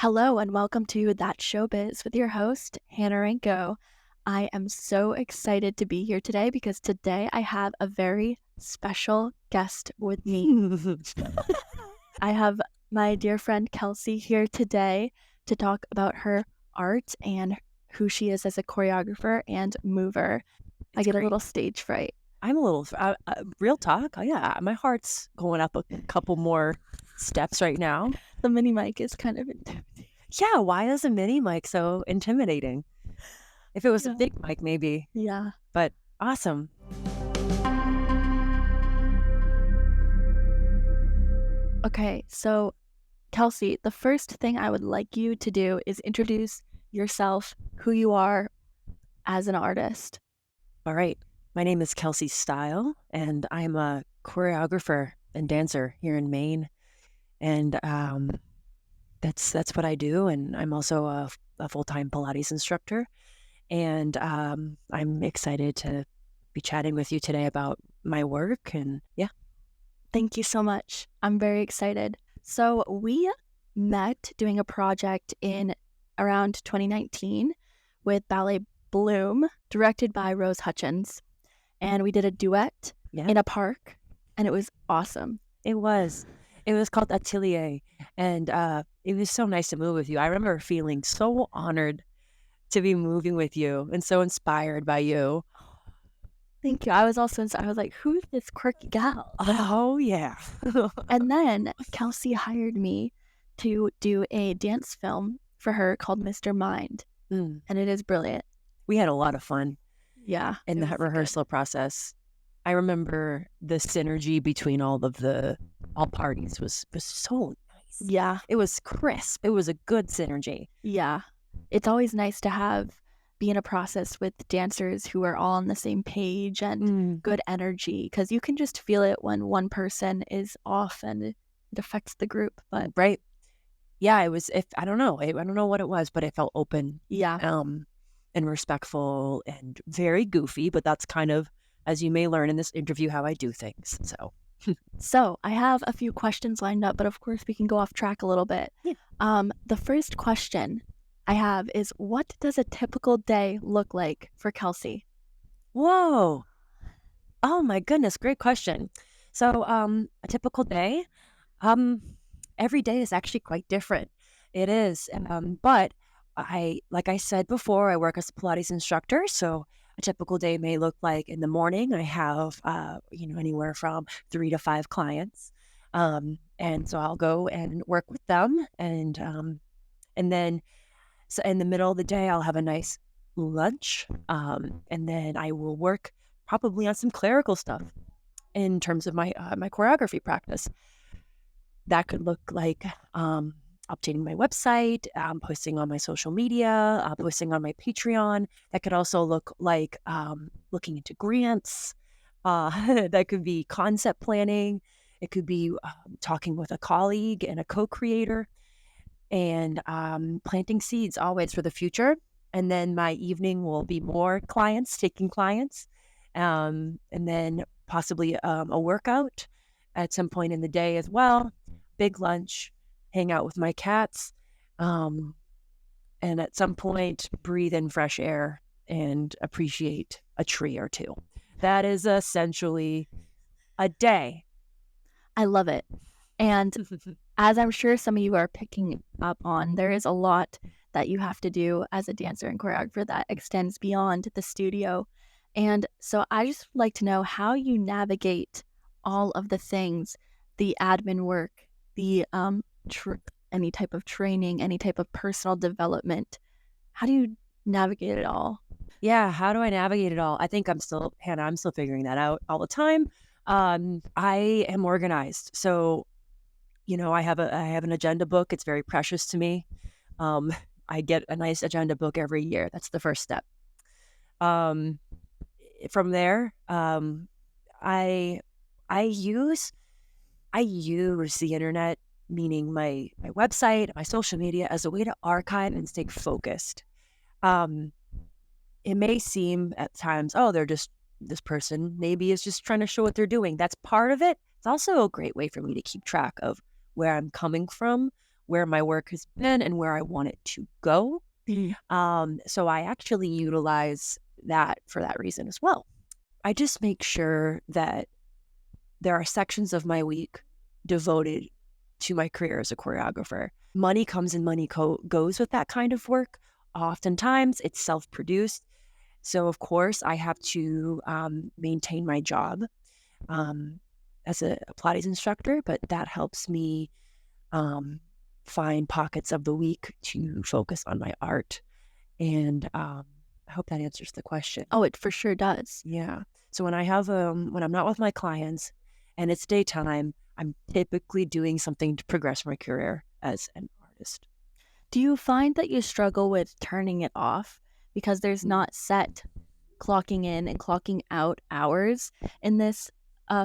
Hello and welcome to That Showbiz with your host, Hannah Ranko. I am so excited to be here today because today I have a very special guest with me. I have my dear friend Kelsie here today to talk about her art and who she is as a choreographer and mover. I It's get a great. little stage fright. I'm a little real talk. Yeah, my heart's going up a couple more steps right now. The mini mic is kind of intimidating. Yeah, why is a mini mic so intimidating? If it was a Yeah. big mic, maybe. Yeah. But awesome. Okay, so Kelsie, the first thing I would like you to do is introduce yourself, who you are as an artist. All right. My name is Kelsie Steil, and I'm a choreographer and dancer here in Maine. And that's what I do. And I'm also a full-time Pilates instructor. And I'm excited to be chatting with you today about my work. And yeah. Thank you so much. I'm very excited. So, we met doing a project in around 2019 with Ballet Bloom, directed by Rose Hutchins. And we did a duet Yeah. in a park, and it was awesome. It was. It was called Atelier, and it was so nice to move with you. I remember feeling so honored to be moving with you and so inspired by you. Thank you. I was like, who's this quirky gal? Oh, yeah. And then Kelsie hired me to do a dance film for her called Mr. Mind, Mm. and it is brilliant. We had a lot of fun Yeah, in it the was good. rehearsal process. I remember the synergy between all parties was so nice. Yeah, It was crisp. It was a good synergy. yeah. It's always nice to be in a process with dancers who are all on the same page and good energy, because you can just feel it when one person is off and it affects the group. But Right. Yeah, it was. If I don't know, I don't know what it was, but it felt open, yeah, and respectful and very goofy. But that's kind of, as you may learn in this interview, how I do things. So I have a few questions lined up, but of course we can go off track a little bit. Yeah. The first question I have is, what does a typical day look like for Kelsie? Whoa. Oh my goodness, great question. So, a typical day, um, every day is actually quite different. It is, but like I said before, I work as a Pilates instructor. So a typical day may look like in the morning, I have, anywhere from 3 to 5 clients. And so I'll go and work with them. And then, so in the middle of the day, I'll have a nice lunch. And then I will work probably on some clerical stuff in terms of my choreography practice. That could look like updating my website, posting on my social media, posting on my Patreon. That could also look like looking into grants. That could be concept planning. It could be talking with a colleague and a co-creator, and planting seeds always for the future. And then my evening will be more clients, taking clients, and then possibly a workout at some point in the day as well. Big lunch, hang out with my cats, and at some point breathe in fresh air and appreciate a tree or two. That is essentially a day. I love it. And as I'm sure some of you are picking up on, there is a lot that you have to do as a dancer and choreographer that extends beyond the studio. And so I just like to know how you navigate all of the things, the admin work, the any type of training, any type of personal development. How do you navigate it all? Yeah, how do I navigate it all? I think Hannah, I'm still figuring that out all the time. I am organized. So, I have an agenda book. It's very precious to me. Um, I get a nice agenda book every year. That's the first step. Um, from there, I I use I use the internet, meaning my website, my social media, as a way to archive and stay focused. Um, it may seem at times, oh, they're just this person maybe is just trying to show what they're doing. That's part of it. It's also a great way for me to keep track of where I'm coming from, where my work has been and where I want it to go. So I actually utilize that for that reason as well. I just make sure that there are sections of my week devoted to my career as a choreographer. Money comes and money goes with that kind of work. Oftentimes it's self-produced. So of course I have to maintain my job as a Pilates instructor, but that helps me find pockets of the week to focus on my art. And I hope that answers the question. Oh, it for sure does. Yeah. So when I'm not with my clients and it's daytime, I'm typically doing something to progress my career as an artist. Do you find that you struggle with turning it off because there's not set clocking in and clocking out hours in this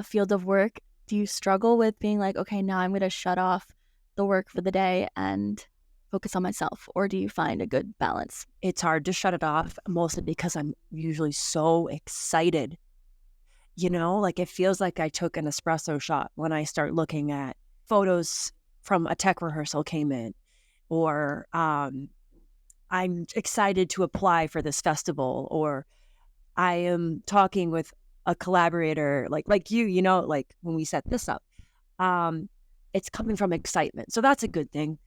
field of work? Do you struggle with being like, okay, now I'm going to shut off the work for the day and focus on myself? Or do you find a good balance? It's hard to shut it off, mostly because I'm usually so excited. Like it feels like I took an espresso shot when I start looking at photos from a tech rehearsal came in, or I'm excited to apply for this festival, or I am talking with a collaborator like you, like when we set this up. It's coming from excitement. So that's a good thing.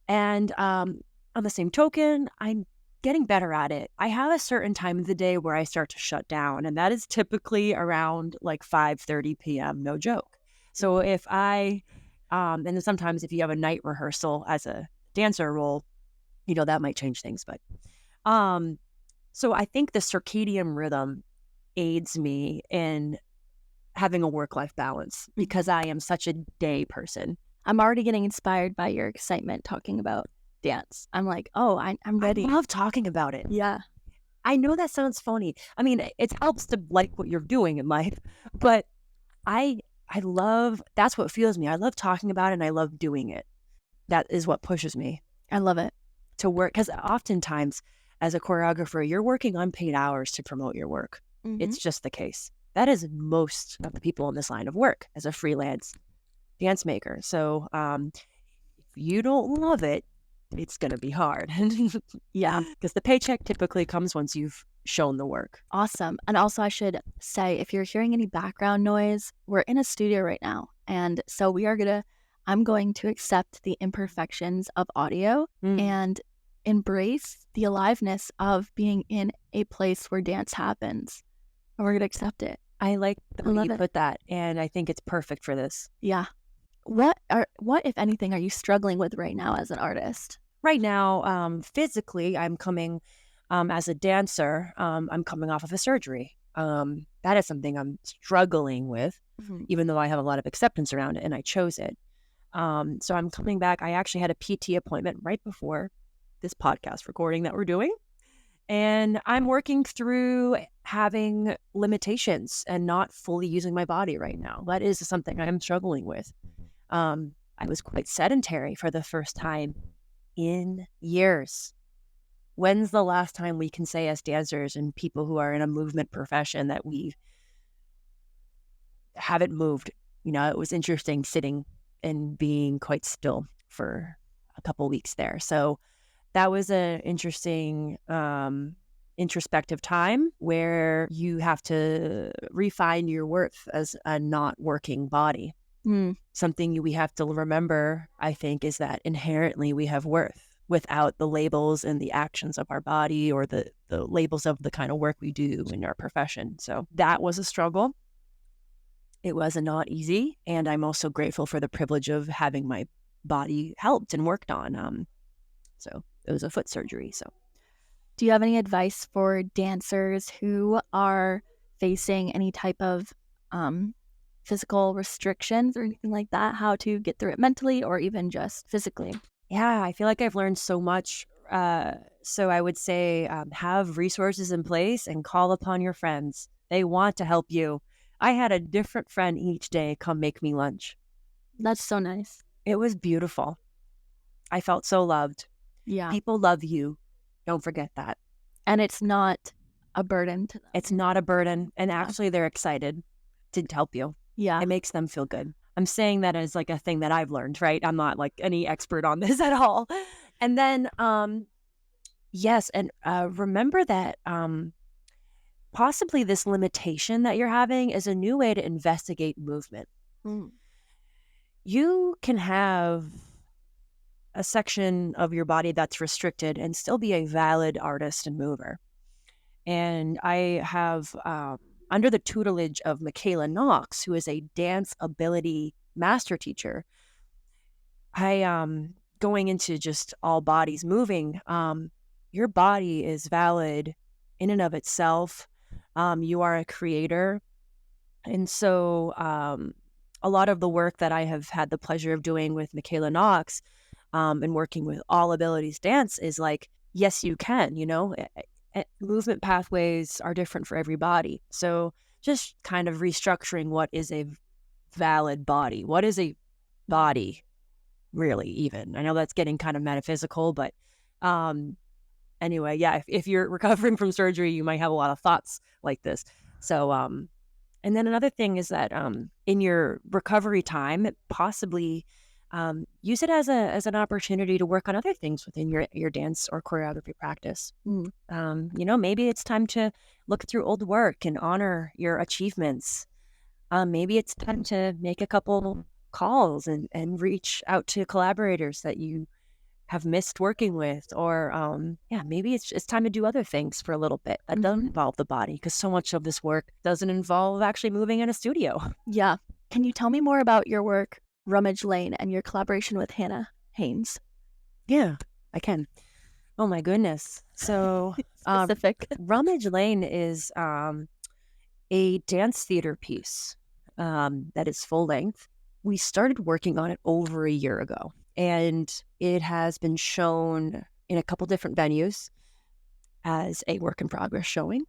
And on the same token, I'm getting better at it. I have a certain time of the day where I start to shut down, and that is typically around like 5:30 p.m., no joke. So if and then sometimes if you have a night rehearsal as a dancer role, that might change things. But so I think the circadian rhythm aids me in having a work-life balance because I am such a day person. I'm already getting inspired by your excitement talking about dance. I'm like, oh, I'm ready. I love talking about it. Yeah. I know that sounds phony. I mean, it helps to like what you're doing in life, but I love, that's what fuels me. I love talking about it and I love doing it. That is what pushes me I love it. to work, because oftentimes as a choreographer, you're working unpaid hours to promote your work. It's just the case. That is most of the people in this line of work as a freelance dance maker. So if you don't love it, it's going to be hard. Yeah. Because the paycheck typically comes once you've shown the work. Awesome. And also I should say, if you're hearing any background noise, we're in a studio right now. And so I'm going to accept the imperfections of audio and embrace the aliveness of being in a place where dance happens. And we're going to accept it. I like the way you it. put that. And I think it's perfect for this. Yeah. What, if anything, are you struggling with right now as an artist? Right now, physically, I'm coming as a dancer. I'm coming off of a surgery. That is something I'm struggling with, even though I have a lot of acceptance around it and I chose it. So I'm coming back. I actually had a PT appointment right before this podcast recording that we're doing. And I'm working through having limitations and not fully using my body right now. That is something I'm struggling with. I was quite sedentary for the first time in years. When's the last time we can say as dancers and people who are in a movement profession that we haven't moved? It was interesting sitting and being quite still for a couple weeks there. So that was an interesting introspective time where you have to refine your worth as a not working body. Something we have to remember, I think, is that inherently we have worth without the labels and the actions of our body or the labels of the kind of work we do in our profession. So that was a struggle. It was not easy. And I'm also grateful for the privilege of having my body helped and worked on. So it was a foot surgery. So do you have any advice for dancers who are facing any type of physical restrictions or anything like that, how to get through it mentally or even just physically? Yeah, I feel like I've learned so much. So I would say have resources in place and call upon your friends. They want to help you. I had a different friend each day come make me lunch. That's so nice. It was beautiful. I felt so loved. Yeah. People love you. Don't forget that. And it's not a burden to them. It's not a burden. And actually, they're excited to help you. Yeah. It makes them feel good. I'm saying that as like a thing that I've learned, right? I'm not like any expert on this at all. And then, yes, and remember that possibly this limitation that you're having is a new way to investigate movement. Mm. You can have a section of your body that's restricted and still be a valid artist and mover. And I have, under the tutelage of Michaela Knox, who is a dance ability master teacher, going into just all bodies moving, your body is valid in and of itself. You are a creator. And so a lot of the work that I have had the pleasure of doing with Michaela Knox and working with All Abilities Dance is like, yes, you can, movement pathways are different for every body. So just kind of restructuring what is a valid body. What is a body, really, even? I know that's getting kind of metaphysical, but anyway, yeah, if you're recovering from surgery, you might have a lot of thoughts like this. So, and then another thing is that in your recovery time, possibly use it as an opportunity to work on other things within your dance or choreography practice. Maybe it's time to look through old work and honor your achievements. Maybe it's time to make a couple calls and reach out to collaborators that you have missed working with, or maybe it's time to do other things for a little bit that don't involve the body, because so much of this work doesn't involve actually moving in a studio. Yeah. Can you tell me more about your work, Rummage Lane, and your collaboration with Hannah Haynes? Yeah, I can. Oh my goodness. So Specific. Rummage Lane is a dance theater piece that is full length. We started working on it over a year ago, and it has been shown in a couple different venues as a work in progress showing,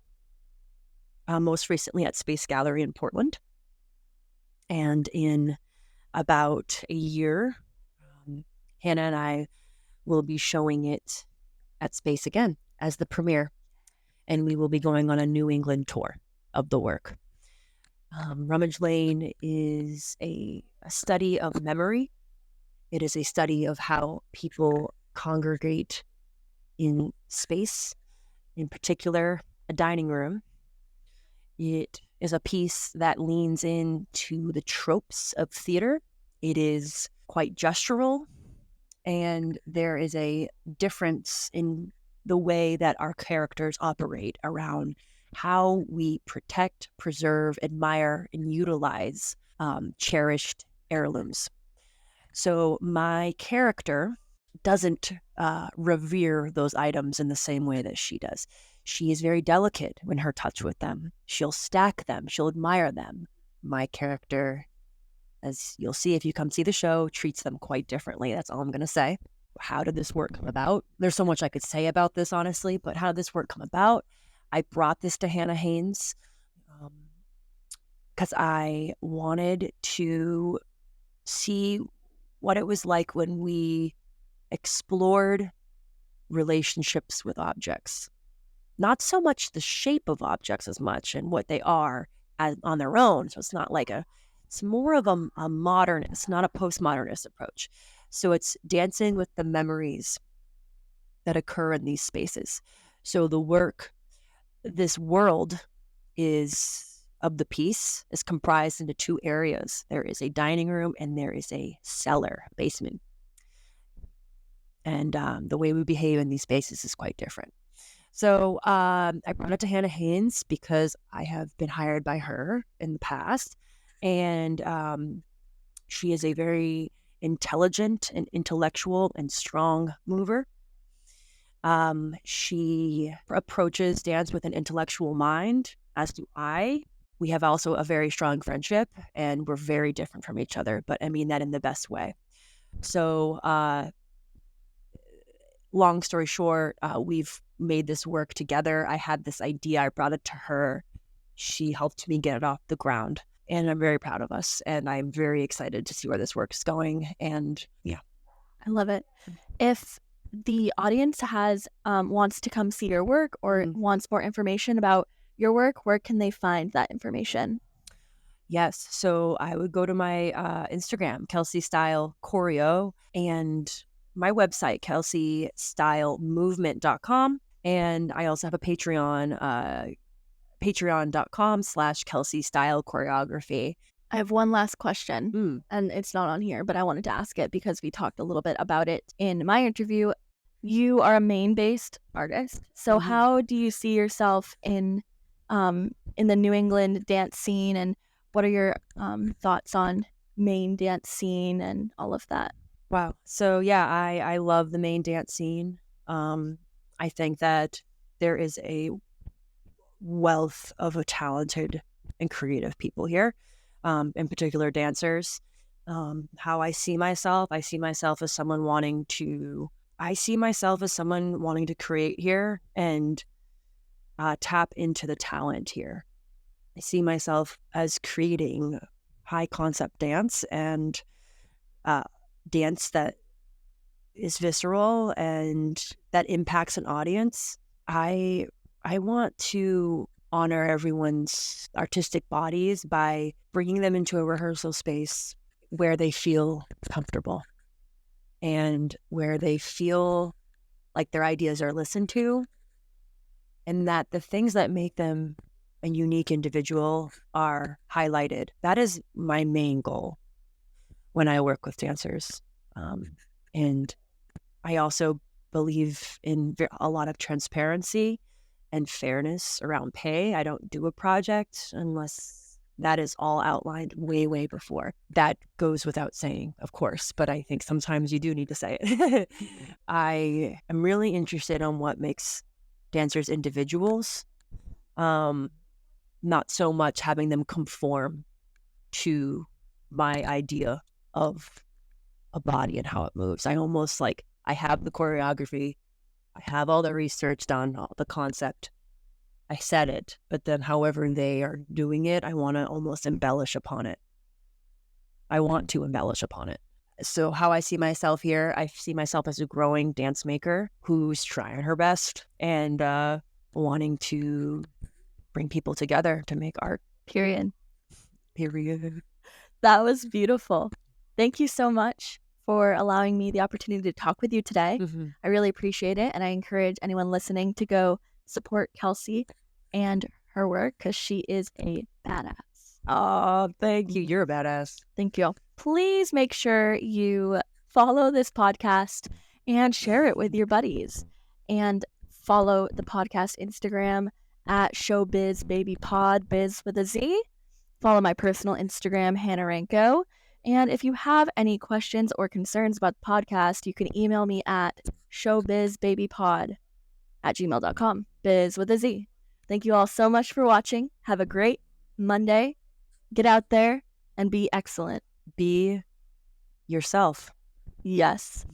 most recently at Space Gallery in Portland. And in about a year, Hannah and I will be showing it at Space again as the premiere, and we will be going on a New England tour of the work. Rummage Lane is a study of memory. It is a study of how people congregate in space, in particular, a dining room. It is a piece that leans into the tropes of theater. It is quite gestural, and there is a difference in the way that our characters operate around how we protect, preserve, admire, and utilize cherished heirlooms. So my character doesn't revere those items in the same way that she does. She is very delicate when her touch with them. She'll stack them. She'll admire them. My character, as you'll see if you come see the show, treats them quite differently. That's all I'm going to say. How did this work come about? There's so much I could say about this, honestly, but how did this work come about? I brought this to Hannah Haynes because I wanted to see what it was like when we explored relationships with objects. Not so much the shape of objects as much and what they are on their own. So it's more of a modernist, not a postmodernist approach. So it's dancing with the memories that occur in these spaces. So this world of the piece is comprised into two areas. There is a dining room and there is a cellar, basement. And the way we behave in these spaces is quite different. So I brought it to Hannah Haynes because I have been hired by her in the past. And she is a very intelligent and intellectual and strong mover. She approaches dance with an intellectual mind, as do I. We have also a very strong friendship, and we're very different from each other, but I mean that in the best way. So long story short, we've made this work together. I had this idea. I brought it to her. She helped me get it off the ground. And I'm very proud of us. And I'm very excited to see where this work is going. And yeah. I love it. If the audience wants to come see your work or wants more information about your work, where can they find that information? Yes. So I would go to my Instagram, Kelsie Steil Choreo, and my website, kelsiestylmovement.com. And I also have a Patreon, patreon.com/Kelsie Steil Choreography. I have one last question, and it's not on here, but I wanted to ask it because we talked a little bit about it in my interview. You are a Maine-based artist, so how do you see yourself in the New England dance scene, and what are your thoughts on Maine dance scene and all of that? Wow. So yeah, I love the Maine dance scene. I think that there is a wealth of a talented and creative people here, in particular dancers. How I see myself as someone wanting to. I see myself as someone wanting to create here and tap into the talent here. I see myself as creating high concept dance and dance that is visceral and that impacts an audience. I want to honor everyone's artistic bodies by bringing them into a rehearsal space where they feel comfortable and where they feel like their ideas are listened to, and that the things that make them a unique individual are highlighted. That is my main goal when I work with dancers. And I also believe in a lot of transparency and fairness around pay. I don't do a project unless that is all outlined way, way before. That goes without saying, of course, but I think sometimes you do need to say it. I am really interested in what makes dancers individuals, not so much having them conform to my idea of a body and how it moves. I almost like, I have the choreography, I have all the research done, all the concept, I said it, but then however they are doing it, I want to almost embellish upon it. I want to embellish upon it. So how I see myself here, I see myself as a growing dance maker who's trying her best and wanting to bring people together to make art. Period. Period. That was beautiful. Thank you so much for allowing me the opportunity to talk with you today. I really appreciate it, and I encourage anyone listening to go support Kelsie and her work because she is a badass. Oh, thank you. You're a badass. Thank you. Please make sure you follow this podcast and share it with your buddies. And follow the podcast Instagram at showbizbabypod, biz with a Z. Follow my personal Instagram, Hannah Ranko. And if you have any questions or concerns about the podcast, you can email me at showbizbabypod@gmail.com, biz with a Z. Thank you all so much for watching. Have a great Monday. Get out there and be excellent. Be yourself. Yes.